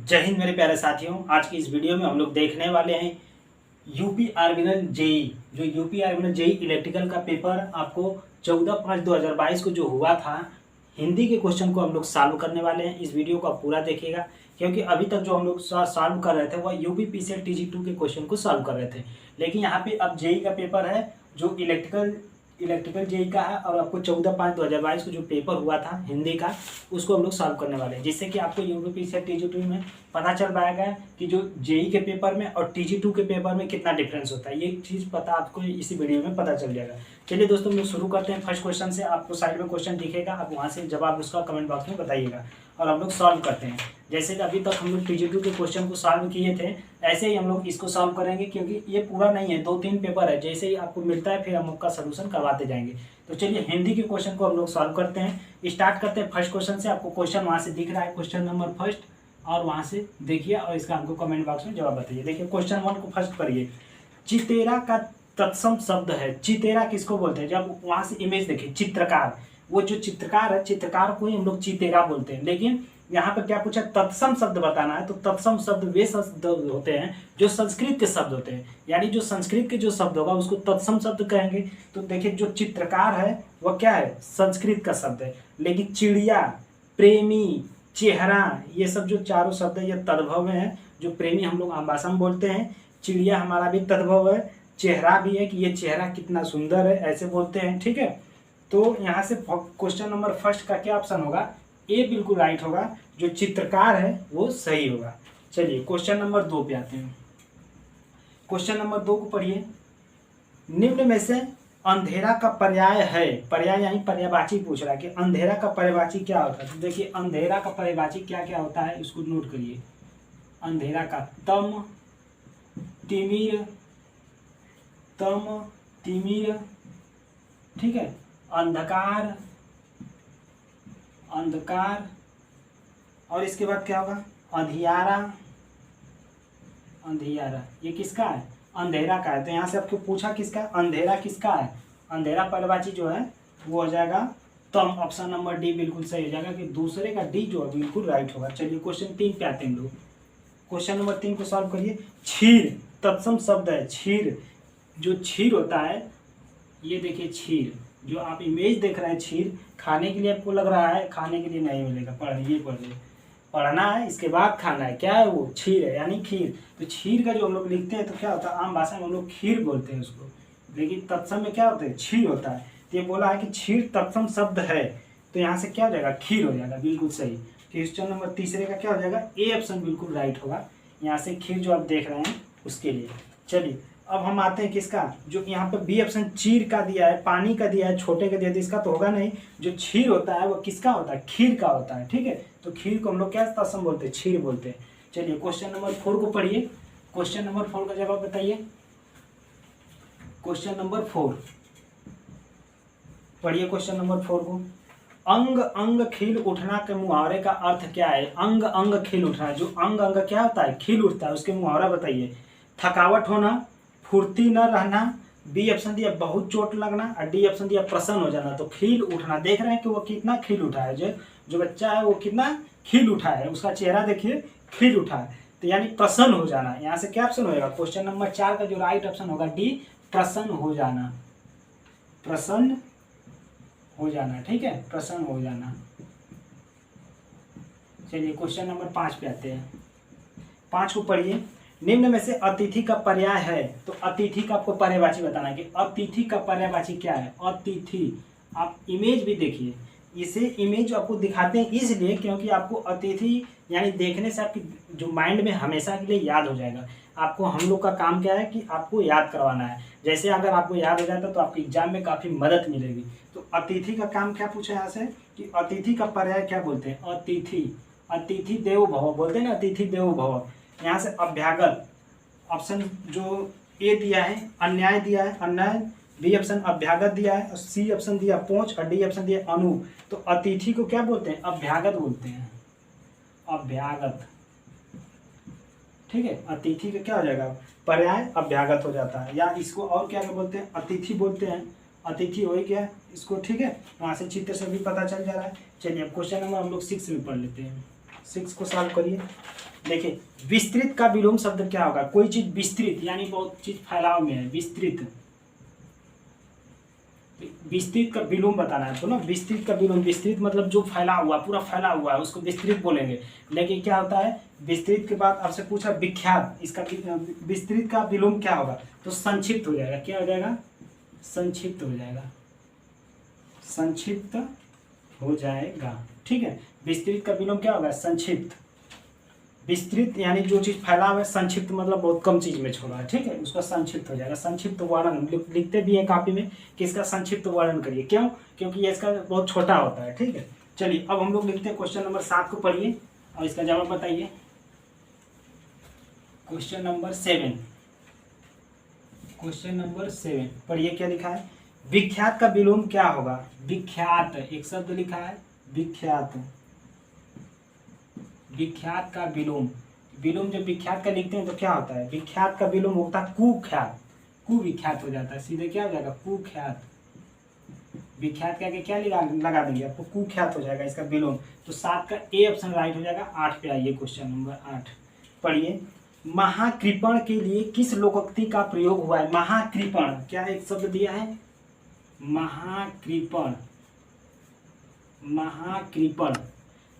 जय हिंद मेरे प्यारे साथियों। आज की इस वीडियो में हम लोग देखने वाले हैं यूपी आर्मिनल जेई। जो यूपी आर्मिनल जेई इलेक्ट्रिकल का पेपर आपको 14/5/2022 को जो हुआ था, हिंदी के क्वेश्चन को हम लोग सॉल्व करने वाले हैं। इस वीडियो को आप पूरा देखिएगा, क्योंकि अभी तक जो हम लोग सॉल्व कर रहे थे वह यूपी पीसीएल टीजी 2 के क्वेश्चन को सॉल्व कर रहे थे। लेकिन यहाँ पे अब जेई का पेपर है जो इलेक्ट्रिकल जेई का है, और आपको 14/5/2022 को जो पेपर हुआ था हिंदी का, उसको हम लोग सॉल्व करने वाले हैं, जिससे कि आपको यूपी पीसीएल टीजी 2 में पता चल पाएगा कि जो जेई के पेपर में और टीजी 2 के पेपर में कितना डिफरेंस होता है। ये चीज़ पता आपको इसी वीडियो में पता चल जाएगा। चलिए दोस्तों, हम लोग शुरू करते हैं फर्स्ट क्वेश्चन से। आपको साइड में क्वेश्चन दिखेगा, आप वहाँ से जवाब उसका कमेंट बॉक्स में बताइएगा और हम लोग सॉल्व करते हैं। जैसे कि अभी तक हम लोग टीजी 2 के क्वेश्चन को सॉल्व किए थे, ऐसे ही हम लोग इसको सॉल्व करेंगे, क्योंकि ये पूरा नहीं है, 2-3 पेपर है। जैसे ही आपको मिलता है फिर हम आपका सोल्यूशन करवाते जाएंगे। तो चलिए हिंदी के क्वेश्चन को हम लोग सॉल्व करते हैं। स्टार्ट करते हैं फर्स्ट क्वेश्चन से। आपको क्वेश्चन वहाँ से दिख रहा है, क्वेश्चन नंबर फर्स्ट, और वहाँ से देखिए और इसका हमको कमेंट बॉक्स में जवाब बताइए। देखिए क्वेश्चन 1 को फर्स्ट पढ़िए। चितेरा का तत्सम शब्द है। चितेरा किसको बोलते हैं? जब वहाँ से इमेज देखिए, चित्रकार, वो जो चित्रकार है, चित्रकार को ही हम लोग चितेरा बोलते हैं। लेकिन यहाँ पर क्या पूछा, तत्सम शब्द बताना है। तो तत्सम शब्द वे शब्द होते हैं जो संस्कृत के शब्द होते हैं, यानी जो संस्कृत के जो शब्द होगा उसको तत्सम शब्द कहेंगे। तो देखिए जो चित्रकार है वह क्या है, संस्कृत का शब्द है। लेकिन चिड़िया, प्रेमी, चेहरा, ये सब जो चारों शब्द है ये तद्भव है। जो प्रेमी हम लोग आम भाषा में बोलते हैं, चिड़िया हमारा भी तद्भव है, चेहरा भी है कि ये चेहरा कितना सुंदर है, ऐसे बोलते हैं। ठीक है, तो यहाँ से क्वेश्चन नंबर फर्स्ट का क्या ऑप्शन होगा, ए बिल्कुल राइट होगा। जो चित्रकार है वो सही होगा। चलिए क्वेश्चन नंबर 2 पे आते हैं। क्वेश्चन नंबर 2 को पढ़िए। निम्न में से अंधेरा का पर्याय है। पर्याय यानी पर्यायवाची पूछ रहा है कि अंधेरा का पर्यायवाची क्या होता है। तो देखिए अंधेरा का पर्यायवाची क्या क्या होता है, इसको नोट करिए। अंधेरा का तम, तिमिर, ठीक है, अंधकार, और इसके बाद क्या होगा, अंधियारा। ये किसका है, अंधेरा का है। तो यहाँ से आपको पूछा किसका, अंधेरा किसका है। अंधेरा पर्यायवाची जो है वो हो जाएगा तम। ऑप्शन नंबर डी बिल्कुल सही हो जाएगा, कि दूसरे का डी जो है बिल्कुल राइट होगा। चलिए क्वेश्चन 3 पे आते हैं लोग। क्वेश्चन नंबर 3 को सॉल्व करिए। क्षीर तत्सम शब्द है। क्षीर, जो क्षीर होता है, ये देखिए क्षीर, जो आप इमेज देख रहे हैं, क्षीर खाने के लिए आपको लग रहा है, खाने के लिए नहीं मिलेगा। पढ़ना है, इसके बाद खाना है। क्या है वो, क्षीर है, यानी खीर। तो क्षीर का जो हम लोग लिखते हैं तो क्या होता है, आम भाषा में हम लोग खीर बोलते हैं उसको, लेकिन तत्सम में क्या होता है, क्षीर होता है। तो ये बोला है कि क्षीर तत्सम शब्द है, तो यहाँ से क्या हो जाएगा, खीर हो जाएगा, बिल्कुल सही। क्वेश्चन नंबर तीसरे का क्या हो जाएगा, ए ऑप्शन बिल्कुल राइट होगा। यहाँ से खीर जो आप देख रहे हैं उसके लिए। चलिए अब हम आते हैं किसका, जो यहाँ पर बी ऑप्शन चीर का दिया है, पानी का दिया है, छोटे का दिया है, इसका तो होगा नहीं। जो क्षीर होता है वो किसका होता है, खीर का होता है। ठीक है, तो खीर को हम लोग क्या तत्सम बोलते हैं, क्षीर बोलते हैं। चलिए क्वेश्चन नंबर 4 को पढ़िए। क्वेश्चन नंबर 4 का जवाब बताइए। क्वेश्चन नंबर 4 पढ़िए। क्वेश्चन नंबर 4 को, अंग अंग खिल उठना के मुहावरे का अर्थ क्या है। अंग अंग खिल उठना, जो अंग अंग क्या होता है, खिल उठता है, उसके मुहावरा बताइए। थकावट होना, फुर्ती न रहना, बी ऑप्शन दिया बहुत चोट लगना, और डी ऑप्शन दिया प्रसन्न हो जाना। तो खिल उठना, देख रहे हैं कि वो कितना खिल उठा है, जो बच्चा है वो कितना खिल उठा है, उसका चेहरा देखिए खिल उठा है, तो यानी प्रसन्न हो जाना। यहाँ से क्या ऑप्शन होगा, क्वेश्चन नंबर 4 का जो राइट ऑप्शन होगा डी, प्रसन्न हो जाना। प्रसन्न हो जाना, ठीक है, प्रसन्न हो जाना। चलिए क्वेश्चन नंबर 5 पे आते हैं। 5 को पढ़िए। निम्न में से अतिथि का पर्याय है। तो अतिथि का आपको पर्यायवाची बताना है कि अतिथि का पर्यायवाची क्या है। अतिथि, आप इमेज भी देखिए, इसे इमेज आपको दिखाते हैं इसलिए क्योंकि आपको अतिथि यानी देखने से आपकी जो माइंड में हमेशा के लिए याद हो जाएगा। आपको हम लोग का काम क्या है कि आपको याद करवाना है। जैसे अगर आपको याद हो जाता तो आपके एग्जाम में काफ़ी मदद मिलेगी। तो अतिथि का काम क्या पूछा है यहाँ से कि अतिथि का पर्याय क्या बोलते हैं, अतिथि देवो भव बोलते हैं ना, अतिथि देवो भव। यहाँ से अभ्यागत, ऑप्शन जो ए दिया है अन्याय दिया है, अन्याय, बी ऑप्शन अभ्यागत दिया है, और सी ऑप्शन दिया पहुँच, और डी ऑप्शन दिया अनूप। तो अतिथि को क्या बोलते हैं, अभ्यागत बोलते हैं, अभ्यागत। ठीक है, अतिथि का क्या हो जाएगा, पर्याय अभ्यागत हो जाता है, या इसको और क्या बोलते हैं, अतिथि बोलते हैं। अतिथि हो गया इसको, ठीक है, वहाँ से चित्र से भी पता चल जा रहा है। चलिए अब क्वेश्चन नंबर हम लोग 6 में पढ़ लेते हैं। 6 को सॉल्व करिए। देखिए विस्तृत का विलोम शब्द क्या होगा, कोई चीज विस्तृत यानी बहुत चीज फैलाव में है, विस्तृत, विस्तृत का विलोम बताना है तो ना, विस्तृत का विलोम, विस्तृत मतलब जो फैला हुआ, पूरा फैला हुआ है उसको विस्तृत बोलेंगे। लेकिन क्या होता है विस्तृत के बाद आपसे पूछा विख्यात, इसका विस्तृत का विलोम क्या होगा, तो संक्षिप्त हो जाएगा, क्या हो जाएगा, संक्षिप्त हो जाएगा, संक्षिप्त हो जाएगा, ठीक है। विस्तृत का विलोम क्या होगा, संक्षिप्त। विस्तृत यानी जो चीज फैला हुआ है, संक्षिप्त मतलब बहुत कम चीज में छोड़ा है, ठीक है, उसका संक्षिप्त हो जाएगा। संक्षिप्त वर्णन लिखते भी है कापी में कि इसका संक्षिप्त वर्णन करिए, क्यों, क्योंकि ये इसका बहुत छोटा होता है, ठीक है। चलिए अब हम लोग लिखते हैं क्वेश्चन नंबर 7 को पढ़िए और इसका जवाब बताइए। क्वेश्चन नंबर 7, क्वेश्चन नंबर 7 पढ़िए, क्या लिखा है, विख्यात का विलोम क्या होगा, विख्यात एक शब्द लिखा है, विख्यात, विख्यात का विलोम, विलोम जब विख्यात का लिखते हैं तो क्या होता है, विख्यात का विलोम होता है कुख्यात, कुविख्यात हो जाता है, सीधे क्या हो जाएगा, कुख्यात, विख्यात का क्या लगा देंगे आपको, कुख्यात हो जाएगा इसका विलोम। तो 7 का ए ऑप्शन राइट हो जाएगा। 8 पे आइए, क्वेश्चन नंबर 8 पढ़िए, महाकृपण के लिए किस लोकोक्ति का प्रयोग हुआ है, महाकृपण क्या एक शब्द दिया है, महाकृपण, महाकृपण,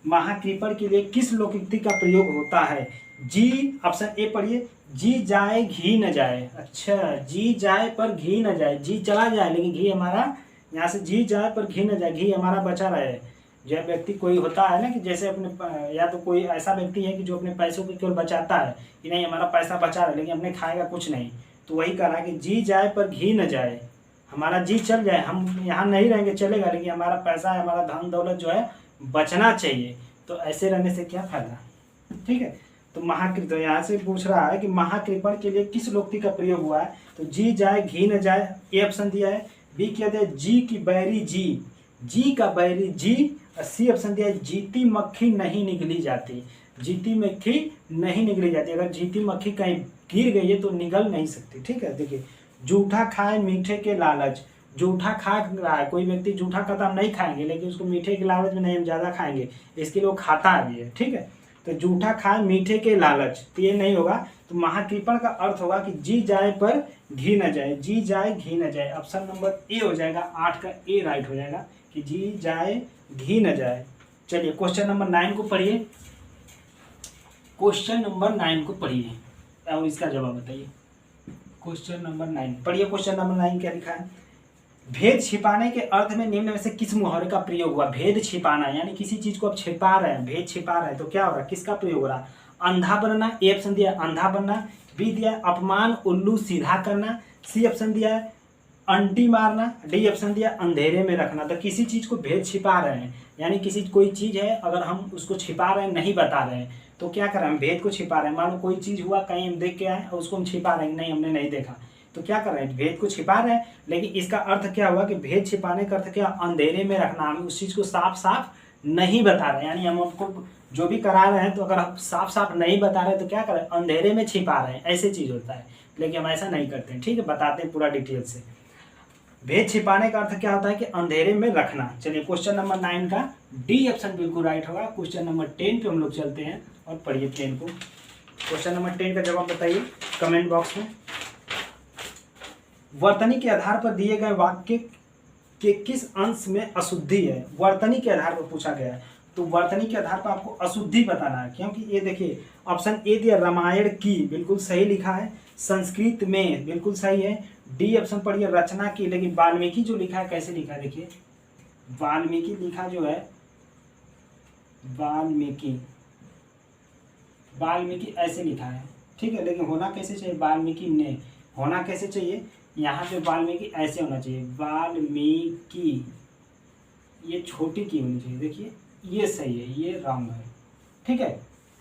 महाकृपण के लिए किस लोकोक्ति का प्रयोग होता है, जी ऑप्शन ए पढ़िए, जी जाए घी न जाए, अच्छा जी जाए पर घी न जाए, जी चला जाए लेकिन घी हमारा, यहाँ से जी जाए पर घी न जाए, घी हमारा बचा रहे। जब व्यक्ति कोई होता है ना कि जैसे अपने, या तो कोई ऐसा व्यक्ति है कि जो अपने पैसों को केवल बचाता है कि नहीं हमारा पैसा बचा रहा है लेकिन अपने खाएगा कुछ नहीं, तो वही कह रहा है कि जी जाए पर घी न जाए, हमारा जी चल जाए, हम यहाँ नहीं रहेंगे चलेगा लेकिन हमारा पैसा है, हमारा धन दौलत जो है बचना चाहिए, तो ऐसे रहने से क्या फायदा, ठीक है। तो महाकृत, तो यहाँ से पूछ रहा है कि महाकृपण के लिए किस लोकोक्ति का प्रयोग हुआ है, तो जी जाए घी न जाए, ए ऑप्शन दिया है। बी क्या दिया, जी की बैरी जी, जी का बैरी जी। सी ऑप्शन दिया है, जीती मक्खी नहीं निगली जाती, जीती मक्खी नहीं निगली जाती, अगर जीती मक्खी कहीं गिर गई है तो निगल नहीं सकती, ठीक है। देखिए जूठा खाए मीठे के लालच, जूठा खा रहा है कोई व्यक्ति, जूठा का तो हम नहीं खाएंगे लेकिन उसको मीठे के लालच में नहीं हम ज़्यादा खाएंगे, इसके लिए वो खाता भी है, ठीक है। तो जूठा खाए मीठे के लालच, तो ये नहीं होगा। तो महाकृपण का अर्थ होगा कि जी जाए पर घी न जाए, जी जाए घी न जाए, ऑप्शन नंबर ए हो जाएगा। 8 का ए राइट हो जाएगा कि जी जाए घी न जाए। चलिए क्वेश्चन नंबर 9 को पढ़िए, क्वेश्चन नंबर 9 को पढ़िए और इसका जवाब बताइए। क्वेश्चन नंबर 9 पढ़िए, क्वेश्चन नंबर 9 क्या लिखा है, भेद छिपाने के अर्थ में निम्न में से किस मुहावरे का प्रयोग हुआ, भेद छिपाना यानी किसी चीज को आप छिपा रहे हैं, भेद छिपा रहे हैं, तो क्या हो रहा है, किसका प्रयोग हो रहा है, अंधा बनना, ए ऑप्शन दिया अंधा बनना, बी दिया अपमान उल्लू सीधा करना, सी ऑप्शन दिया है अंटी मारना, डी ऑप्शन दिया अंधेरे में रखना। तो किसी चीज को भेद छिपा रहे हैं यानी किसी कोई चीज है अगर हम उसको छिपा रहे हैं, नहीं बता रहे हैं, तो क्या कर रहे हैं, भेद को छिपा रहे हैं। मान लो कोई चीज हुआ कहीं हम देख के आए और उसको हम छिपा रहे हैं, नहीं हमने नहीं देखा, तो क्या कर रहे हैं, भेद को छिपा रहे हैं। लेकिन इसका अर्थ क्या हुआ कि भेद छिपाने का अर्थ क्या, अंधेरे में रखना, हम उस चीज को साफ साफ नहीं बता रहे, यानी हम आपको जो भी करा रहे हैं तो अगर हम साफ साफ नहीं बता रहे तो क्या कर रहे हैं, अंधेरे में छिपा रहे हैं, ऐसे चीज होता है। लेकिन हम ऐसा नहीं करते हैं, ठीक है, बताते हैं पूरा डिटेल से। भेद छिपाने का अर्थ क्या होता है कि अंधेरे में रखना। चलिए क्वेश्चन नंबर 9 का डी ऑप्शन बिल्कुल राइट होगा। क्वेश्चन नंबर 10 पे हम लोग चलते हैं और पढ़िए 10 को। क्वेश्चन नंबर 10 का जवाब बताइए कमेंट बॉक्स में। वर्तनी के आधार पर दिए गए वाक्य के किस अंश में अशुद्धि है, वर्तनी के आधार पर पूछा गया है, तो वर्तनी के आधार पर आपको अशुद्धि बताना है। क्योंकि ये देखिए ऑप्शन ए दिया रामायण की, बिल्कुल सही लिखा है, संस्कृत में बिल्कुल सही है, डी ऑप्शन पढ़िए रचना की, लेकिन वाल्मीकि जो लिखा है कैसे लिखा है, देखिए वाल्मीकि लिखा जो है, वाल्मीकि ऐसे लिखा है, ठीक है, लेकिन होना कैसे चाहिए, वाल्मीकि ने होना कैसे चाहिए, यहाँ पे वाल्मीकि ऐसे होना चाहिए, वाल्मीकि, ये छोटी की होनी चाहिए, देखिए ये सही है, ये रॉन्ग है, ठीक है,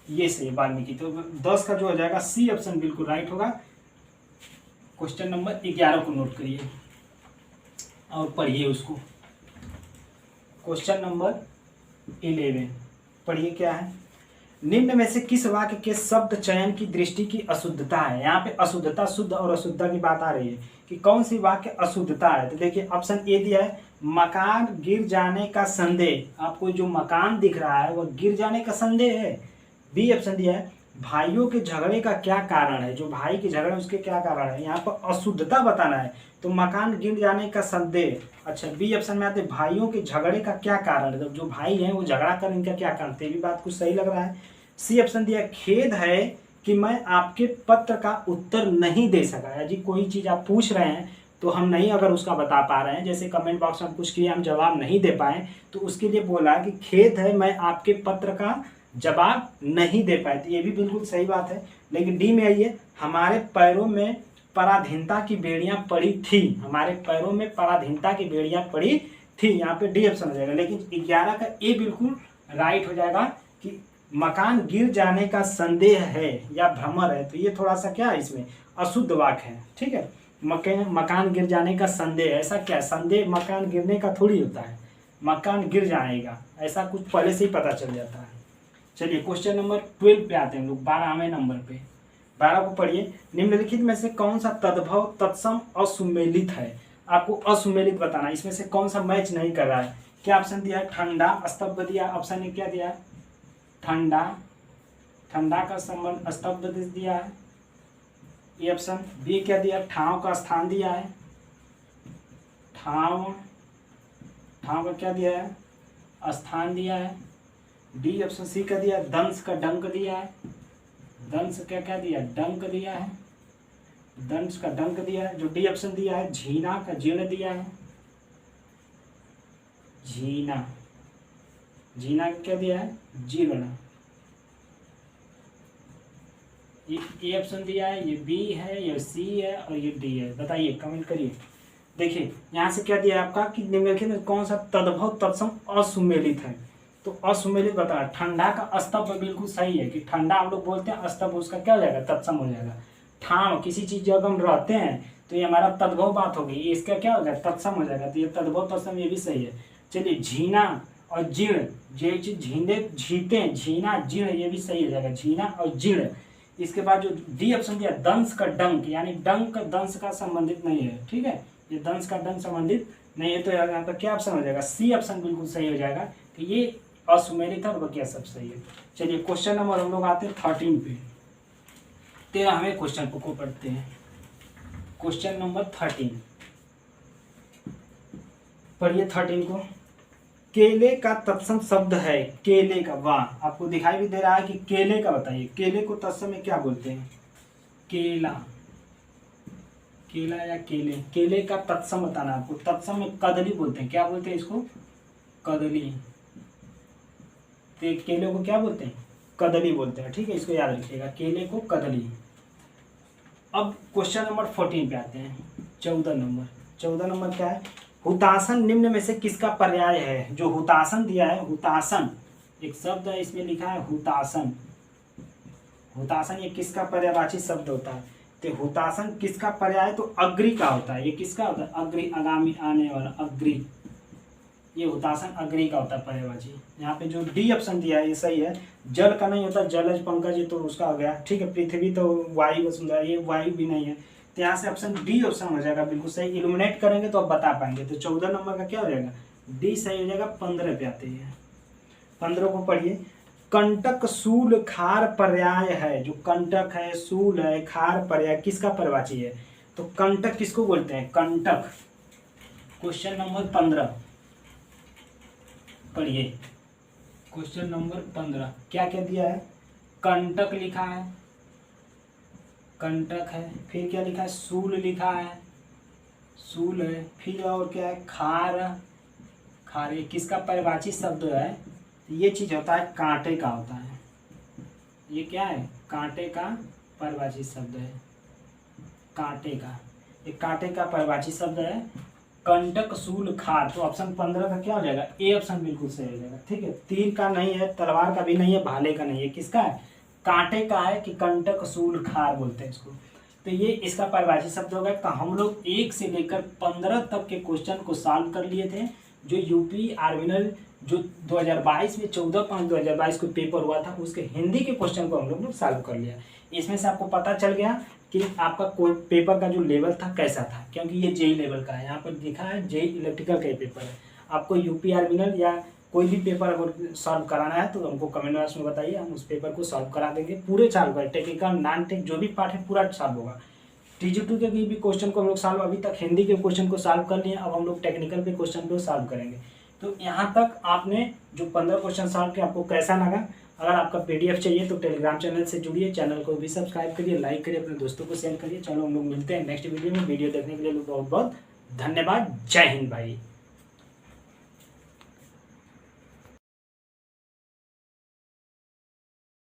ये सही है वाल्मीकि। तो 10 का जो हो जाएगा सी ऑप्शन बिल्कुल राइट होगा। क्वेश्चन नंबर 11 को नोट करिए और पढ़िए उसको। क्वेश्चन नंबर 11 पढ़िए, क्या है, निम्न में से किस वाक्य के शब्द चयन की दृष्टि की अशुद्धता है। यहाँ पे अशुद्धता, शुद्ध और अशुद्धता की बात आ रही है कि कौन सी वाक्य अशुद्धता है। तो देखिए ऑप्शन ए दिया है मकान गिर जाने का संदेह, आपको जो मकान दिख रहा है वह गिर जाने का संदेह है। बी ऑप्शन दिया है भाइयों के झगड़े का क्या कारण है, जो भाई के झगड़े उसके क्या कारण है, यहाँ पर अशुद्धता बताना है। तो मकान गिर जाने का संदेह। अच्छा, बी ऑप्शन में आते भाइयों के झगड़े का क्या कारण है, जो भाई हैं वो झगड़ा कर इनका क्या कारण, ये भी बात कुछ सही लग रहा है। सी ऑप्शन दिया खेद है कि मैं आपके पत्र का उत्तर नहीं दे सका। जी कोई चीज़ आप पूछ रहे हैं तो हम नहीं अगर उसका बता पा रहे हैं, जैसे कमेंट बॉक्स में कुछ किए हम जवाब नहीं दे पाए, तो उसके लिए बोला कि खेद है मैं आपके पत्र का जवाब नहीं दे पाए। तो ये भी बिल्कुल सही बात है। लेकिन डी में आइए, हमारे पैरों में पराधीनता की बेड़ियां पड़ी थी, हमारे पैरों में पराधीनता की बेड़ियां पड़ी थी, यहाँ पे डी ऑप्शन हो जाएगा। लेकिन 11 का ए बिल्कुल राइट हो जाएगा कि मकान गिर जाने का संदेह है या भ्रमर है। तो ये थोड़ा सा क्या है, इसमें अशुद्ध वाक्य है। ठीक है, मकान गिर जाने का संदेह, ऐसा क्या संदेह मकान गिरने का थोड़ी होता है, मकान गिर जाएगा ऐसा कुछ पहले से ही पता चल जाता है। चलिए क्वेश्चन नंबर 12 पे आते हैं हम लोग, 12वें नंबर पे। 12 को पढ़िए, निम्नलिखित में से कौन सा तद्भव तत्सम असुमेलित है। आपको असुमेलित बताना, इसमें से कौन सा मैच नहीं कर रहा है। क्या ऑप्शन दिया है, ठंडा स्तब्ध दिया, ऑप्शन ए क्या दिया है, ठंडा, ठंडा का संबंध स्तब्ध दिया है। ये ऑप्शन बी क्या दिया, ठाव का स्थान दिया है, ठाव, ठाव का क्या दिया है, स्थान दिया है। डी ऑप्शन सी का दिया, दंश का डंक दिया है, दंश क्या क्या दिया, डंक दिया है, दंश का डंक दिया है। जो डी ऑप्शन दिया है, झीना का जीर्ण दिया है, झीना, झीना का क्या दिया है, जीर्ण। ये ऑप्शन दिया है, ये बी है, ये सी है और ये डी है। बताइए, कमेंट करिए। देखिए यहाँ से क्या दिया है आपका कि निम्नलिखित में कौन सा तद्भव तत्सम असुमेलित है। तो असुमेलित बता, ठंडा का स्तब्ध बिल्कुल सही है कि ठंडा हम लोग बोलते हैं, स्तब्ध उसका क्या हो जाएगा, तत्सम हो जाएगा। ठाव किसी चीज जब हम रहते हैं तो ये हमारा तद्भव बात होगी, ये इसका क्या हो जाएगा, तत्सम हो जाएगा। तो ये तद्भव तत्सम ये भी सही है। चलिए झीना और जीर्ण, जो चीज झींदे झीते, झीना जीर्ण, ये भी सही हो जाएगा, झीना और जीर्ण। इसके बाद जो डी ऑप्शन दिया, दंश का डंक, यानी डंक दंश का संबंधित नहीं है। ठीक है, ये दंश का डंक संबंधित नहीं है। तो यहाँ पर क्या ऑप्शन हो जाएगा, सी ऑप्शन बिल्कुल सही हो जाएगा कि ये असुमेलित है और बाकी सब सही है। चलिए क्वेश्चन नंबर हम लोग आते हैं 13 पे, 13वें क्वेश्चन को पढ़ते हैं। क्वेश्चन नंबर 13 पढ़िए, 13 को। केले का तत्सम शब्द है, केले का, वाह आपको दिखाई भी दे रहा है कि केले का, बताइए केले को तत्सम में क्या बोलते हैं, केला, केला या केले, केले का तत्सम बताना आपको। तत्सम में कदली बोलते हैं, क्या बोलते हैं इसको, कदली। तो केले को क्या बोलते हैं, कदली बोलते हैं। ठीक है, इसको याद रखिएगा, केले को कदली। अब क्वेश्चन नंबर 14 पे आते हैं, 14 नंबर। 14 नंबर क्या है, हुतासन निम्न में से किसका पर्याय है। जो हुतासन दिया है, हुतासन एक शब्द है, इसमें लिखा है हुतासन, हुतासन ये किसका पर्यायवाची शब्द होता है। तो हुतासन किसका पर्याय, तो अग्री का होता है। ये किसका होता है, अग्री, आगामी, आने वाला, अग्री। ये हुतासन अग्री का होता है पर्यायवाची। यहाँ पे जो डी ऑप्शन दिया है ये सही है। जल का नहीं होता, जलज पंकज, ये तो उसका हो गया। ठीक है, पृथ्वी तो वायु वसुंधरा, ये वायु भी नहीं है। तो यहाँ से ऑप्शन डी ऑप्शन हो जाएगा बिल्कुल सही। इल्यूमिनेट करेंगे तो आप बता पाएंगे। तो 14 नंबर का क्या हो जाएगा, डी सही हो जाएगा। 15 पे आते हैं, 15 को पढ़िए। कंटक सूल खार पर्याय है। जो कंटक है, सूल है, खार पर्याय किसका पर्यायवाची है। तो कंटक किसको बोलते हैं, कंटक। क्वेश्चन नंबर 15 पढ़िए, क्वेश्चन नंबर 15 क्या क्या दिया है, कंटक लिखा है, कंटक है, फिर क्या लिखा है, सूल लिखा है, सूल है, फिर और क्या है, खार, खार। ये किसका पर्यायवाची शब्द है, ये चीज होता है कांटे का होता है। ये क्या है, कांटे का पर्यायवाची शब्द है, कांटे का, ये कांटे का पर्यायवाची शब्द है, कंटक सूल खार। तो ऑप्शन 15 का क्या हो जाएगा, ए ऑप्शन बिल्कुल सही हो जाएगा। ठीक है, तीर का नहीं है, तलवार का भी नहीं है, भाले का नहीं है, किसका है, कांटे का है, कि कंटक सूल खार बोलते हैं इसको। तो ये इसका पर्यायवाची शब्द हो गया। तो हम लोग 1 से लेकर 15 तक के क्वेश्चन को सॉल्व कर लिए थे। जो यूपी आर्मिनल जो 2022 में 14/5/2022 को पेपर हुआ था, उसके हिंदी के क्वेश्चन को हम लोग सॉल्व कर लिया। इसमें से आपको पता चल गया कि आपका कोई पेपर का जो लेवल था कैसा था, क्योंकि ये जेई लेवल का है। यहाँ पर लिखा है जेई इलेक्ट्रिकल का पेपर है। आपको यूपी आर्मिनल या कोई भी पेपर अगर सॉल्व कराना है तो हमको कमेंट बॉक्स में बताइए, हम उस पेपर को सॉल्व करा देंगे, पूरे सॉल्व कर, टेक्निकल नॉन टेक जो भी पार्ट है पूरा सॉल्व होगा। TG2 के भी क्वेश्चन को हम लोग सॉल्व, अभी तक हिंदी के क्वेश्चन को सॉल्व कर लिए, अब हम लोग टेक्निकल के क्वेश्चन को सॉल्व करेंगे। तो यहाँ तक आपने जो 15 क्वेश्चन सॉल्व किया, आपको कैसा लगा? अगर आपका PDF चाहिए तो टेलीग्राम चैनल से जुड़िए, चैनल को भी सब्सक्राइब करिए, लाइक करिए, अपने दोस्तों को शेयर करिए। चलो हम लोग मिलते हैं नेक्स्ट वीडियो में। वीडियो देखने के लिए बहुत बहुत धन्यवाद। जय हिंद भाई।